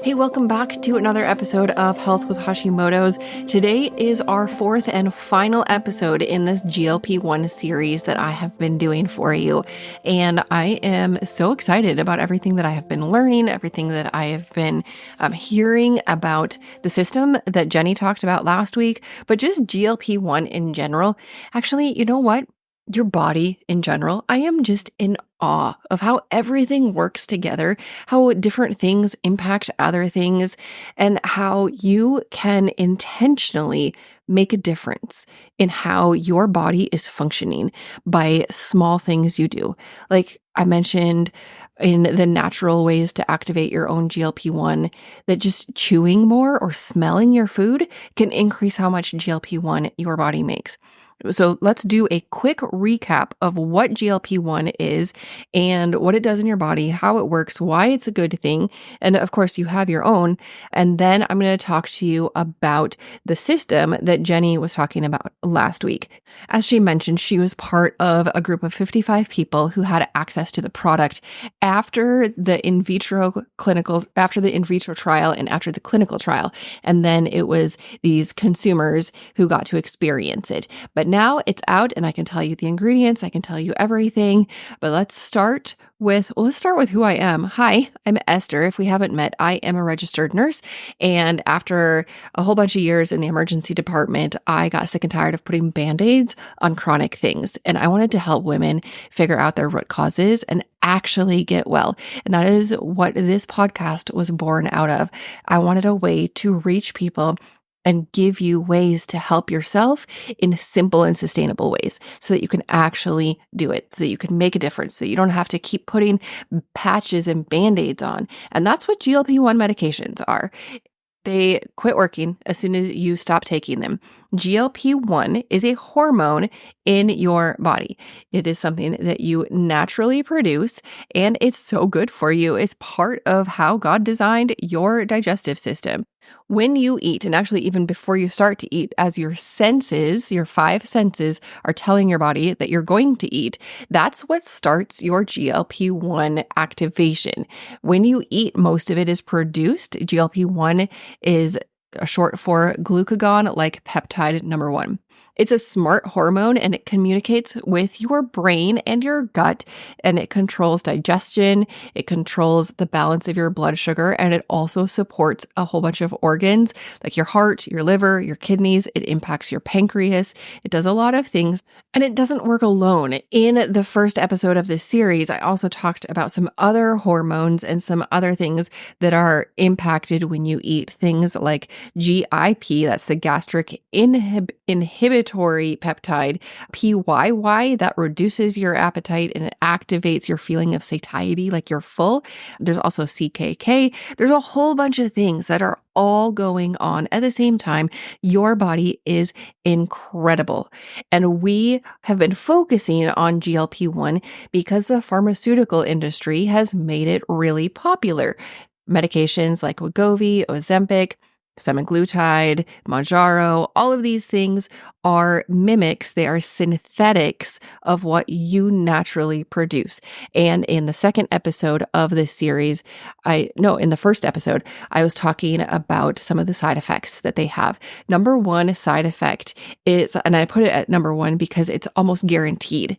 Hey, welcome back to another episode of Health with Hashimoto's. Today is our fourth and final episode in this GLP-1 series that I have been doing for you. And I am so excited about everything that I have been learning, everything that I have been hearing about the system that Jenny talked about last week, but just GLP-1 in general. Actually, you know what? Your body in general, I am just in awe of how everything works together, how different things impact other things, and how you can intentionally make a difference in how your body is functioning by small things you do. Like I mentioned in the natural ways to activate your own GLP-1, that just chewing more or smelling your food can increase how much GLP-1 your body makes. So let's do a quick recap of what GLP-1 is and what it does in your body, how it works, why it's a good thing. And of course, you have your own. And then I'm going to talk to you about the system that Jenny was talking about last week. As she mentioned, she was part of a group of 55 people who had access to the product after the in vitro trial and after the clinical trial. And then it was these consumers who got to experience it. But now it's out and I can tell you the ingredients, I can tell you everything, but let's start with who I am. Hi, I'm Esther. If we haven't met, I am a registered nurse. And after a whole bunch of years in the emergency department, I got sick and tired of putting Band-Aids on chronic things. And I wanted to help women figure out their root causes and actually get well. And that is what this podcast was born out of. I wanted a way to reach people and give you ways to help yourself in simple and sustainable ways so that you can actually do it, so you can make a difference, so you don't have to keep putting patches and Band-Aids on. And that's what GLP-1 medications are. They quit working as soon as you stop taking them. GLP-1 is a hormone in your body. It is something that you naturally produce, and it's so good for you. It's part of how God designed your digestive system. When you eat, and actually even before you start to eat, as your senses, your 5 senses are telling your body that you're going to eat, that's what starts your GLP-1 activation. When you eat, most of it is produced. GLP-1 is short for glucagon-like peptide number 1. It's a smart hormone and it communicates with your brain and your gut, and it controls digestion, it controls the balance of your blood sugar, and it also supports a whole bunch of organs like your heart, your liver, your kidneys. It impacts your pancreas. It does a lot of things, and it doesn't work alone. In the first episode of this series, I also talked about some other hormones and some other things that are impacted when you eat, things like GIP, that's the gastric inhibitory peptide, PYY, that reduces your appetite and it activates your feeling of satiety, like you're full. There's also CKK. There's a whole bunch of things that are all going on at the same time. Your body is incredible. And we have been focusing on GLP-1 because the pharmaceutical industry has made it really popular. Medications like Wegovy, Ozempic, semaglutide, Mounjaro, all of these things are mimics. They are synthetics of what you naturally produce. And in the second episode of this series, in the first episode, I was talking about some of the side effects that they have. Number 1 side effect is, and I put it at number 1 because it's almost guaranteed.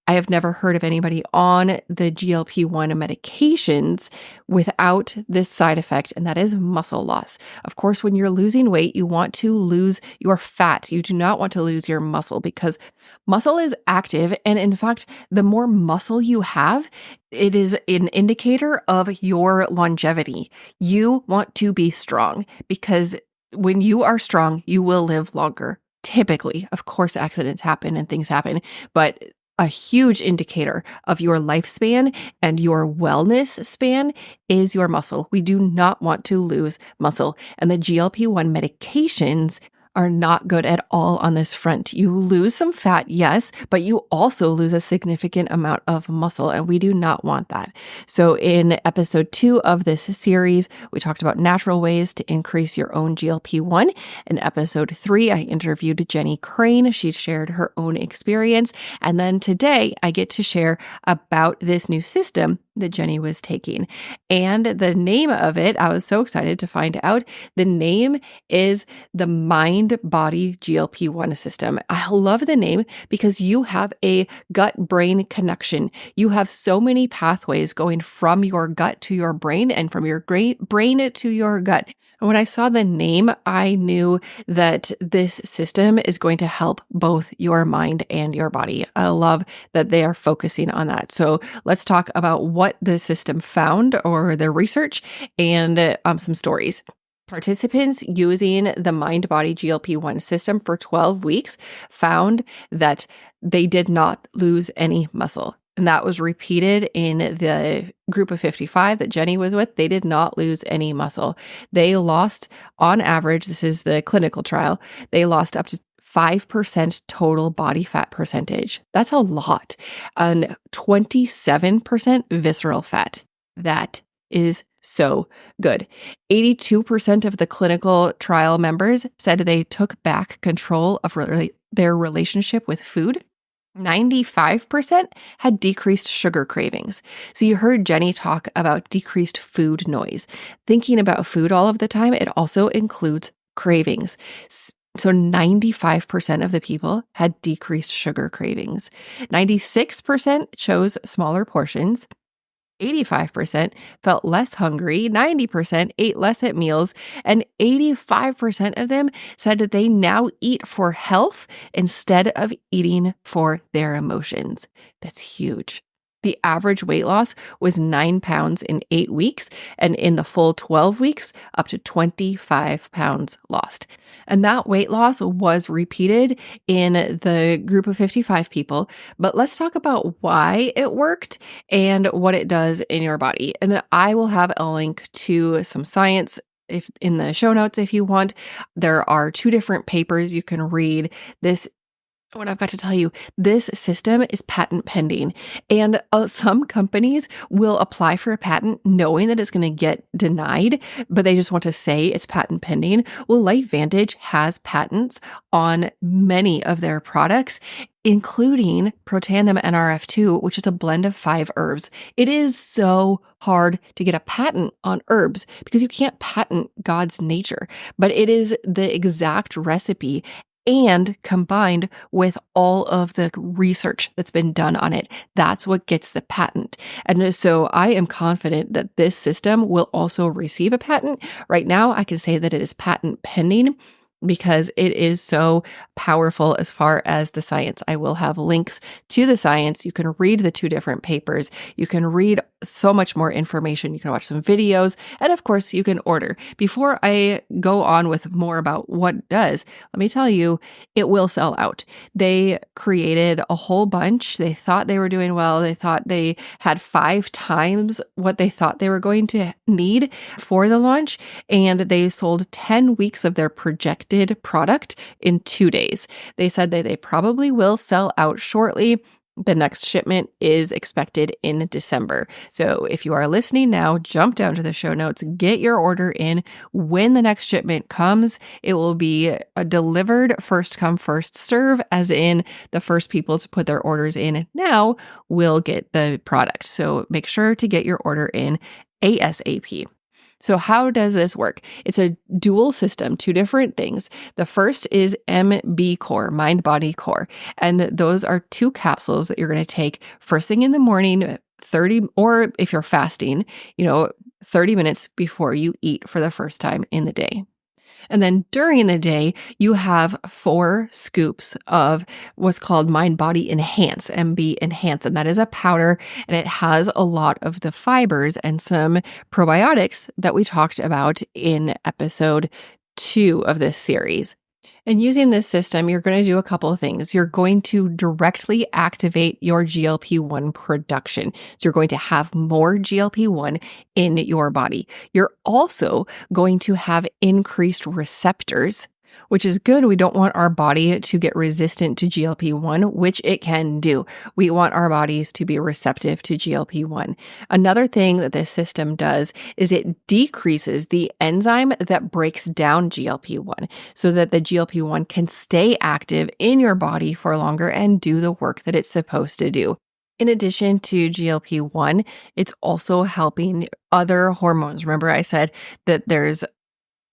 I have never heard of anybody on the GLP-1 medications without this side effect, and that is muscle loss. Of course, when you're losing weight, you want to lose your fat. You do not want to lose your muscle because muscle is active. And in fact, the more muscle you have, it is an indicator of your longevity. You want to be strong because when you are strong, you will live longer. Typically, of course, accidents happen and things happen, but a huge indicator of your lifespan and your wellness span is your muscle. We do not want to lose muscle. And the GLP-1 medications are not good at all on this front. You lose some fat, yes, but you also lose a significant amount of muscle, and we do not want that. So in episode 2 of this series, we talked about natural ways to increase your own GLP-1. In episode 3, I interviewed Jenny Crane. She shared her own experience. And then today, I get to share about this new system that Jenny was taking. And the name of it, I was so excited to find out. The name is the MindBody GLP-1 system. I love the name because you have a gut-brain connection. You have so many pathways going from your gut to your brain and from your brain to your gut. And when I saw the name, I knew that this system is going to help both your mind and your body. I love that they are focusing on that. So let's talk about what the system found or the research and some stories. Participants using the MindBody GLP-1 system for 12 weeks found that they did not lose any muscle. And that was repeated in the group of 55 that Jenny was with. They did not lose any muscle. They lost, on average, this is the clinical trial, they lost up to 5% total body fat percentage. That's a lot. And 27% visceral fat. That is so good. 82% of the clinical trial members said they took back control of their relationship with food. 95% had decreased sugar cravings. So you heard Jenny talk about decreased food noise. Thinking about food all of the time, it also includes cravings. So 95% of the people had decreased sugar cravings. 96% chose smaller portions. 85% felt less hungry, 90% ate less at meals, and 85% of them said that they now eat for health instead of eating for their emotions. That's huge. The average weight loss was 9 pounds in 8 weeks, and in the full 12 weeks, up to 25 pounds lost. And that weight loss was repeated in the group of 55 people. But let's talk about why it worked and what it does in your body. And then I will have a link to some science in the show notes if you want. There are 2 different papers you can read. What I've got to tell you, this system is patent pending, and some companies will apply for a patent knowing that it's going to get denied, but they just want to say it's patent pending. Well, LifeVantage has patents on many of their products, including Protandim NRF2, which is a blend of 5 herbs. It is so hard to get a patent on herbs because you can't patent God's nature, but it is the exact recipe and combined with all of the research that's been done on it. That's what gets the patent. And so I am confident that this system will also receive a patent. Right now, I can say that it is patent pending because it is so powerful as far as the science. I will have links to the science. You can read the 2 different papers. You can read so much more information. You can watch some videos. And of course, you can order. Before I go on with more about what it does, let me tell you, it will sell out. They created a whole bunch. They thought they were doing well. They thought they had 5 times what they thought they were going to need for the launch. And they sold 10 weeks of their projected product in 2 days. They said that they probably will sell out shortly. The next shipment is expected in December. So if you are listening now, jump down to the show notes, get your order in. When the next shipment comes, it will be delivered first come, first serve, as in the first people to put their orders in now will get the product. So make sure to get your order in ASAP. So how does this work? It's a dual system, 2 different things. The first is MB Core, Mind Body Core. And those are 2 capsules that you're going to take first thing in the morning, 30, or if you're fasting, 30 minutes before you eat for the first time in the day. And then during the day, you have 4 scoops of what's called MindBody Enhance, MB Enhance. And that is a powder, and it has a lot of the fibers and some probiotics that we talked about in episode 2 of this series. And using this system, you're going to do a couple of things. You're going to directly activate your GLP-1 production. So you're going to have more GLP-1 in your body. You're also going to have increased receptors, which is good. We don't want our body to get resistant to GLP-1, which it can do. We want our bodies to be receptive to GLP-1. Another thing that this system does is it decreases the enzyme that breaks down GLP-1 so that the GLP-1 can stay active in your body for longer and do the work that it's supposed to do. In addition to GLP-1, it's also helping other hormones. Remember, I said that there's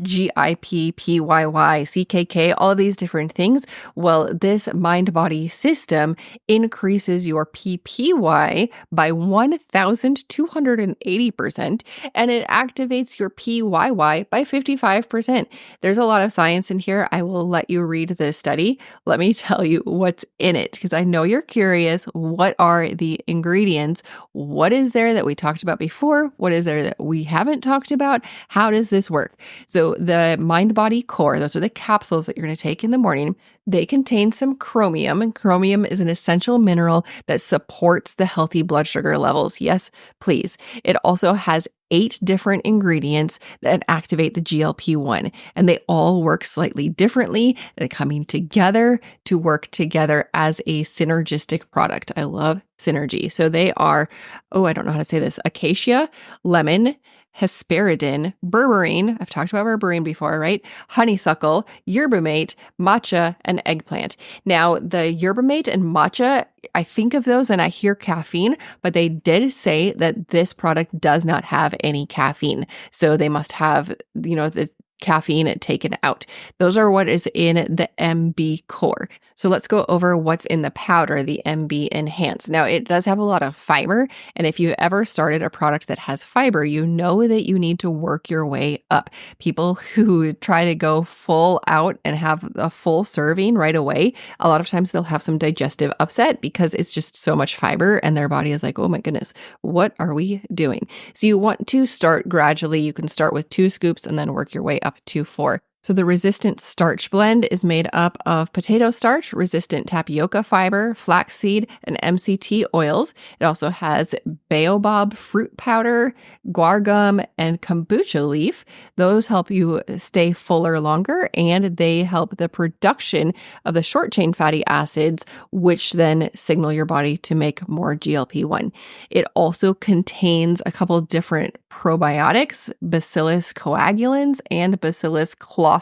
GIP, PYY, CKK, all of these different things. Well, this mind body system increases your PPY by 1,280%, and it activates your PYY by 55%. There's a lot of science in here. I will let you read this study. Let me tell you what's in it, because I know you're curious. What are the ingredients? What is there that we talked about before? What is there that we haven't talked about? How does this work? So the MindBody Core, those are the capsules that you're going to take in the morning. They contain some chromium, and chromium is an essential mineral that supports the healthy blood sugar levels. Yes, please. It also has 8 different ingredients that activate the GLP-1, and they all work slightly differently. They're coming together to work together as a synergistic product. I love synergy. So they are, I don't know how to say this, acacia, lemon, hesperidin, berberine, I've talked about berberine before, right? Honeysuckle, yerba mate, matcha, and eggplant. Now, the yerba mate and matcha, I think of those and I hear caffeine, but they did say that this product does not have any caffeine. So they must have, the caffeine taken out. Those are what is in the MB core. So let's go over what's in the powder, the MB Enhance. Now, it does have a lot of fiber, and if you've ever started a product that has fiber, you know that you need to work your way up. People who try to go full out and have a full serving right away, a lot of times they'll have some digestive upset because it's just so much fiber and their body is like, oh my goodness, what are we doing? So you want to start gradually. You can start with 2 scoops and then work your way up to 4. So the resistant starch blend is made up of potato starch, resistant tapioca fiber, flaxseed, and MCT oils. It also has baobab fruit powder, guar gum, and kombucha leaf. Those help you stay fuller longer, and they help the production of the short-chain fatty acids, which then signal your body to make more GLP-1. It also contains a couple different probiotics, Bacillus coagulans and Bacillus clausi.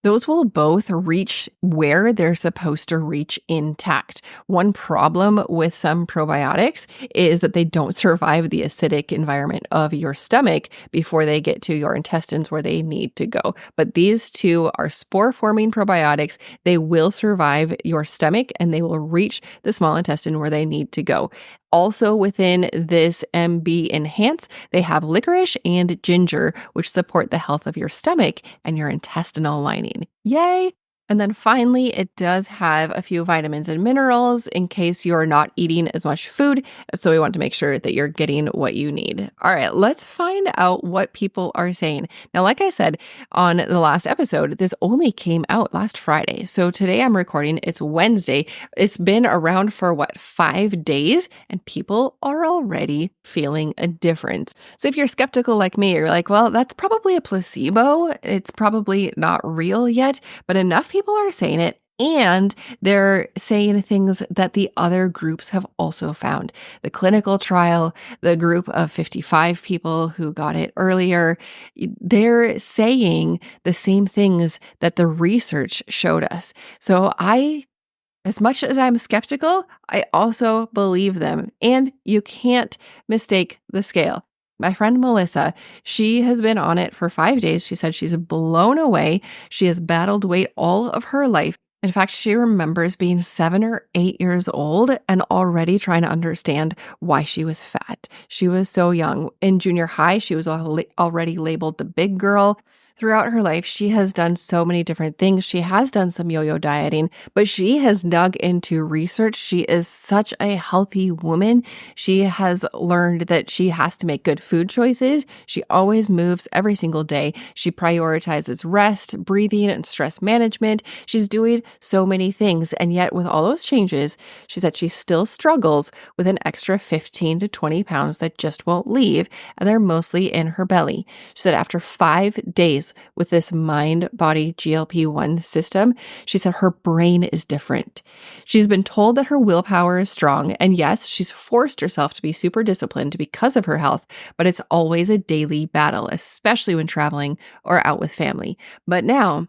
Those will both reach where they're supposed to reach intact. One problem with some probiotics is that they don't survive the acidic environment of your stomach before they get to your intestines where they need to go. But these 2 are spore-forming probiotics. They will survive your stomach and they will reach the small intestine where they need to go. Also within this MB Enhance, they have licorice and ginger, which support the health of your stomach and your intestinal lining. Yay! And then finally, it does have a few vitamins and minerals in case you're not eating as much food. So we want to make sure that you're getting what you need. All right, let's find out what people are saying. Now, like I said on the last episode, this only came out last Friday. So today I'm recording, it's Wednesday. It's been around for 5 days, and people are already feeling a difference. So if you're skeptical like me, you're like, well, that's probably a placebo. It's probably not real yet, but enough people are saying it, and they're saying things that the other groups have also found. The clinical trial, the group of 55 people who got it earlier, they're saying the same things that the research showed us. So as much as I'm skeptical, I also believe them, and you can't mistake the scale. My friend Melissa, she has been on it for 5 days. She said she's blown away. She has battled weight all of her life. In fact, she remembers being 7 or 8 years old and already trying to understand why she was fat. She was so young. In junior high, she was already labeled the big girl. Throughout her life, she has done so many different things. She has done some yo-yo dieting, but she has dug into research. She is such a healthy woman. She has learned that she has to make good food choices. She always moves every single day. She prioritizes rest, breathing, and stress management. She's doing so many things. And yet with all those changes, she said she still struggles with an extra 15 to 20 pounds that just won't leave. And they're mostly in her belly. She said after 5 days with this MindBody GLP-1 system, she said her brain is different. She's been told that her willpower is strong, and yes, she's forced herself to be super disciplined because of her health, but it's always a daily battle, especially when traveling or out with family. But now,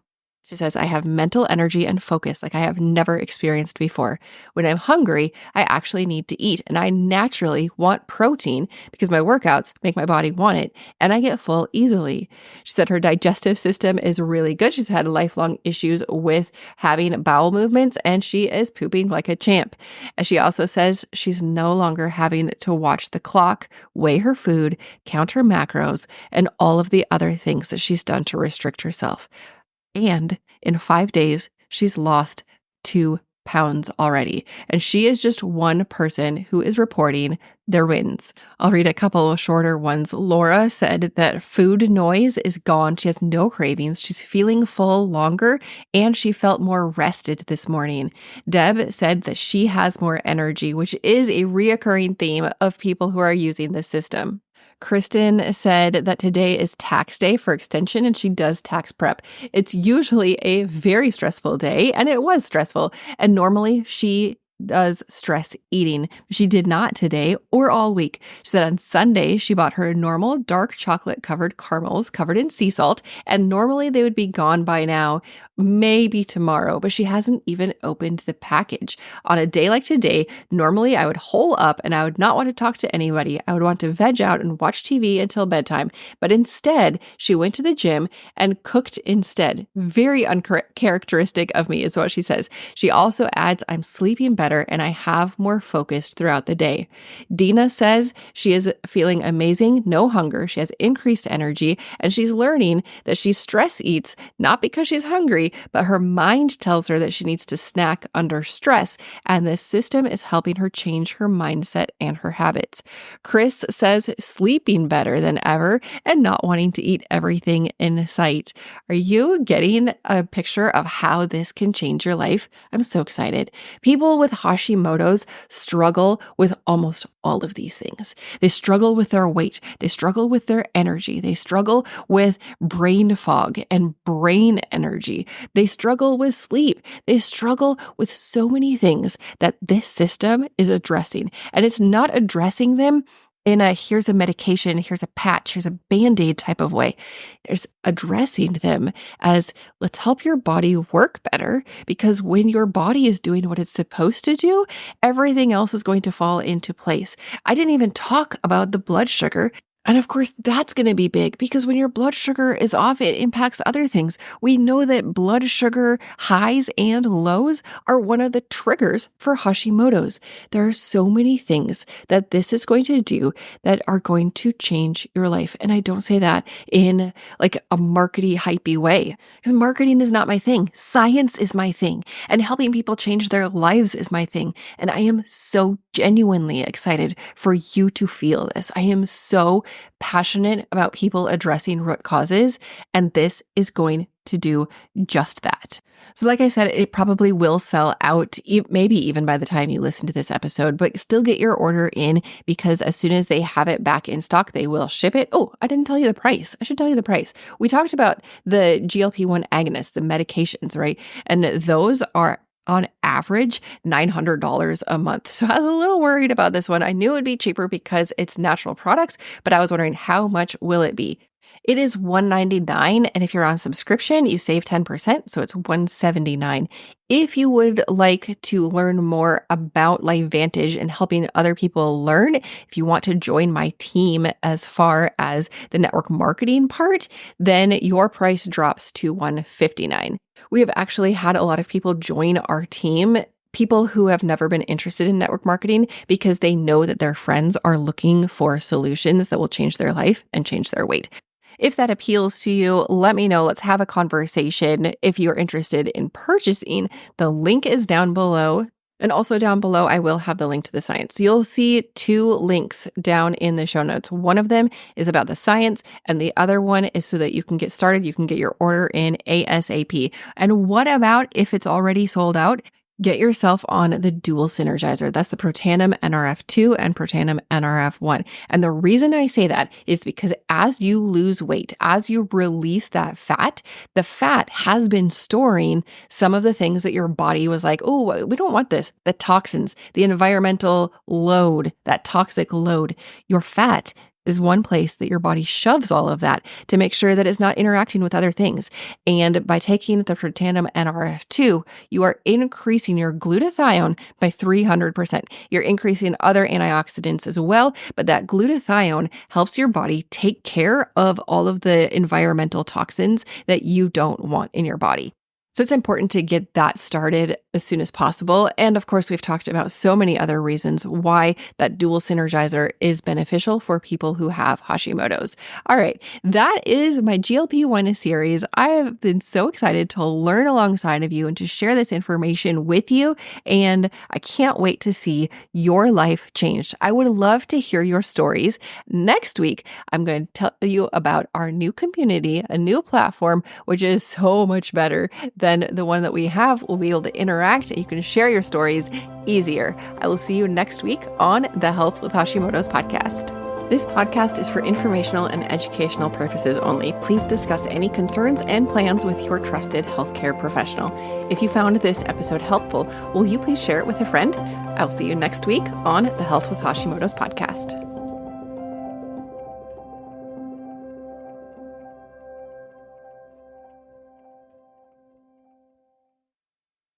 She says, I have mental energy and focus like I have never experienced before. When I'm hungry, I actually need to eat, and I naturally want protein because my workouts make my body want it, and I get full easily. She said her digestive system is really good. She's had lifelong issues with having bowel movements, and she is pooping like a champ. And she also says she's no longer having to watch the clock, weigh her food, count her macros, and all of the other things that she's done to restrict herself. And in 5 days, she's lost 2 pounds already. And she is just one person who is reporting their wins. I'll read a couple of shorter ones. Laura said that food noise is gone. She has no cravings. She's feeling full longer, and she felt more rested this morning. Deb said that she has more energy, which is a reoccurring theme of people who are using this system. Kristen said that today is tax day for extension, and she does tax prep. It's usually a very stressful day, and it was stressful. And normally she does stress eating. She did not today or all week. She said on Sunday, she bought her normal dark chocolate covered caramels covered in sea salt, and normally they would be gone by now, maybe tomorrow, but she hasn't even opened the package. On a day like today, normally I would hole up and I would not want to talk to anybody. I would want to veg out and watch TV until bedtime. But instead, she went to the gym and cooked instead. Very uncharacteristic of me is what she says. She also adds, I'm sleeping better and I have more focused throughout the day. Dina says she is feeling amazing, no hunger. She has increased energy, and she's learning that she stress eats not because she's hungry, but her mind tells her that she needs to snack under stress, and this system is helping her change her mindset and her habits. Chris says sleeping better than ever and not wanting to eat everything in sight. Are you getting a picture of how this can change your life? I'm so excited. People with Hashimoto's struggle with almost all of these things. They struggle with their weight. They struggle with their energy. They struggle with brain fog and brain energy. They struggle with sleep. They struggle with so many things that this system is addressing. And it's not addressing them in a here's a medication, here's a patch, here's a Band-Aid type of way. There's addressing them as let's help your body work better, because when your body is doing what it's supposed to do, everything else is going to fall into place. I didn't even talk about the blood sugar. And of course, that's going to be big because when your blood sugar is off, it impacts other things. We know that blood sugar highs and lows are one of the triggers for Hashimoto's. There are so many things that this is going to do that are going to change your life. And I don't say that in like a markety, hypey way, because marketing is not my thing. Science is my thing, and helping people change their lives is my thing. And I am so genuinely excited for you to feel this. I am so passionate about people addressing root causes, and this is going to do just that. So like I said, it probably will sell out, maybe even by the time you listen to this episode, but still get your order in, because as soon as they have it back in stock, they will ship it. Oh, I didn't tell you the price. I should tell you the price. We talked about the GLP-1 agonists, the medications, right? And those are on average $900 a month. So I was a little worried about this one. I knew it would be cheaper because it's natural products, but I was wondering how much will it be? It is $199, and if you're on subscription, you save 10%, so it's $179. If you would like to learn more about LifeVantage and helping other people learn, if you want to join my team as far as the network marketing part, then your price drops to $159. We have actually had a lot of people join our team, people who have never been interested in network marketing, because they know that their friends are looking for solutions that will change their life and change their weight. If that appeals to you, let me know. Let's have a conversation. If you're interested in purchasing, the link is down below. And also down below, I will have the link to the science. So you'll see 2 links down in the show notes. One of them is about the science, and the other one is so that you can get started. You can get your order in ASAP. And what about if it's already sold out? Get yourself on the dual synergizer. That's the Protandim NRF2 and Protandim NRF1. And the reason I say that is because as you lose weight, as you release that fat, the fat has been storing some of the things that your body was like, oh, we don't want this. The toxins, the environmental load, that toxic load. Your fat is one place that your body shoves all of that to make sure that it's not interacting with other things. And by taking the Protandim NRF2, you are increasing your glutathione by 300%. You're increasing other antioxidants as well, but that glutathione helps your body take care of all of the environmental toxins that you don't want in your body. So it's important to get that started as soon as possible. And of course, we've talked about so many other reasons why that dual synergizer is beneficial for people who have Hashimoto's. All right, that is my GLP-1 series. I have been so excited to learn alongside of you and to share this information with you. And I can't wait to see your life changed. I would love to hear your stories. Next week, I'm going to tell you about our new community, a new platform, which is so much better than the one that we have. We'll be able to interact. You can share your stories easier. I will see you next week on the Health with Hashimoto's podcast. This podcast is for informational and educational purposes only. Please discuss any concerns and plans with your trusted healthcare professional. If you found this episode helpful, will you please share it with a friend? I'll see you next week on the Health with Hashimoto's podcast.